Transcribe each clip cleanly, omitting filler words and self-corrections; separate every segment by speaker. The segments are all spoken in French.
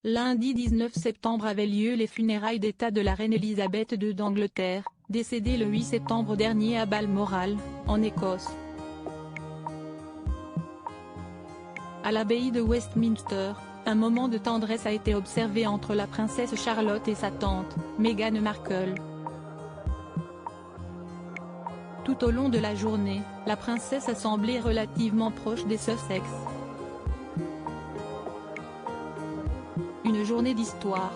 Speaker 1: Lundi 19 septembre avaient lieu les funérailles d'État de la reine Elisabeth II d'Angleterre, décédée le 8 septembre dernier à Balmoral, en Écosse. À l'abbaye de Westminster, un moment de tendresse a été observé entre la princesse Charlotte et sa tante, Meghan Markle. Tout au long de la journée, la princesse a semblé relativement proche des Sussex. Une journée d'histoire.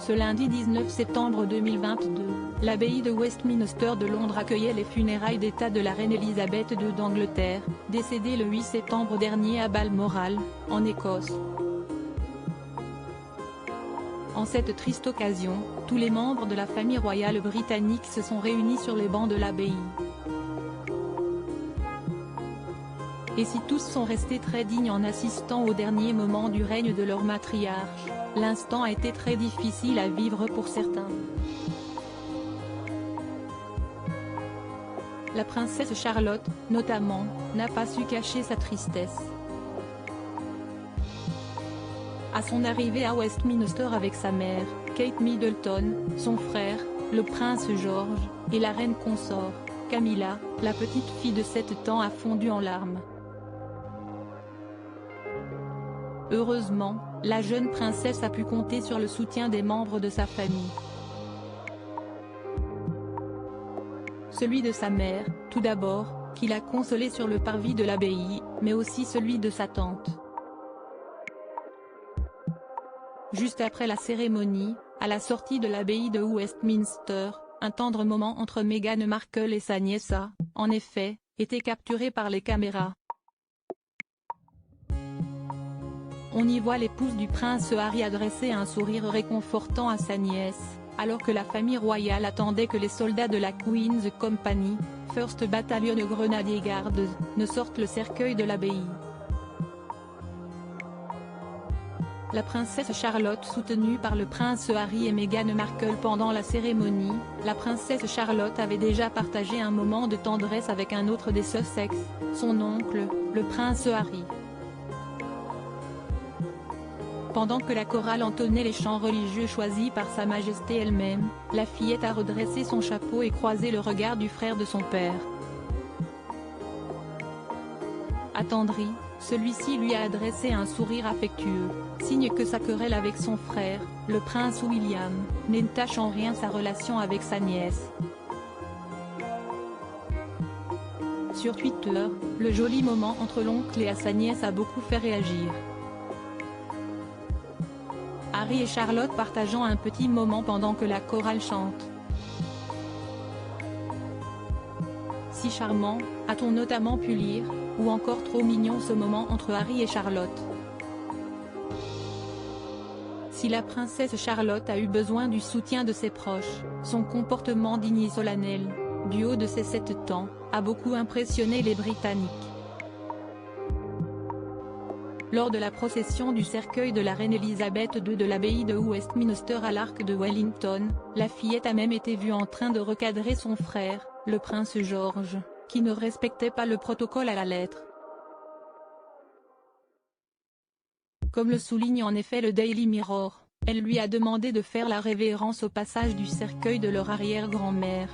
Speaker 1: Ce lundi 19 septembre 2022, l'abbaye de Westminster de Londres accueillait les funérailles d'État de la reine Elisabeth II d'Angleterre, décédée le 8 septembre dernier à Balmoral, en Écosse. En cette triste occasion, tous les membres de la famille royale britannique se sont réunis sur les bancs de l'abbaye. Et si tous sont restés très dignes en assistant au dernier moment du règne de leur matriarche, l'instant a été très difficile à vivre pour certains. La princesse Charlotte, notamment, n'a pas su cacher sa tristesse. À son arrivée à Westminster avec sa mère, Kate Middleton, son frère, le prince George, et la reine consort, Camilla, la petite fille de 7 ans a fondu en larmes. Heureusement, la jeune princesse a pu compter sur le soutien des membres de sa famille. Celui de sa mère, tout d'abord, qui l'a consolée sur le parvis de l'abbaye, mais aussi celui de sa tante. Juste après la cérémonie, à la sortie de l'abbaye de Westminster, un tendre moment entre Meghan Markle et sa nièce a, en effet, été capturé par les caméras. On y voit l'épouse du prince Harry adresser un sourire réconfortant à sa nièce, alors que la famille royale attendait que les soldats de la Queen's Company, 1st Battalion Grenadier Guards, ne sortent le cercueil de l'abbaye. La princesse Charlotte soutenue par le prince Harry et Meghan Markle pendant la cérémonie, la princesse Charlotte avait déjà partagé un moment de tendresse avec un autre des Sussex, son oncle, le prince Harry. Pendant que la chorale entonnait les chants religieux choisis par Sa Majesté elle-même, la fillette a redressé son chapeau et croisé le regard du frère de son père. Attendri, celui-ci lui a adressé un sourire affectueux, signe que sa querelle avec son frère, le prince William, n'entache en rien sa relation avec sa nièce. Sur Twitter, le joli moment entre l'oncle et sa nièce a beaucoup fait réagir. Harry et Charlotte partageant un petit moment pendant que la chorale chante. Si charmant, a-t-on notamment pu lire, ou encore trop mignon ce moment entre Harry et Charlotte. Si la princesse Charlotte a eu besoin du soutien de ses proches, son comportement digne et solennel, du haut de ses 7 ans, a beaucoup impressionné les Britanniques. Lors de la procession du cercueil de la reine Elisabeth II de l'abbaye de Westminster à l'Arc de Wellington, la fillette a même été vue en train de recadrer son frère, le prince George, qui ne respectait pas le protocole à la lettre. Comme le souligne en effet le Daily Mirror, elle lui a demandé de faire la révérence au passage du cercueil de leur arrière-grand-mère.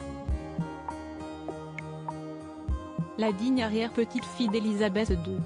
Speaker 1: La digne arrière-petite-fille d'Elisabeth II.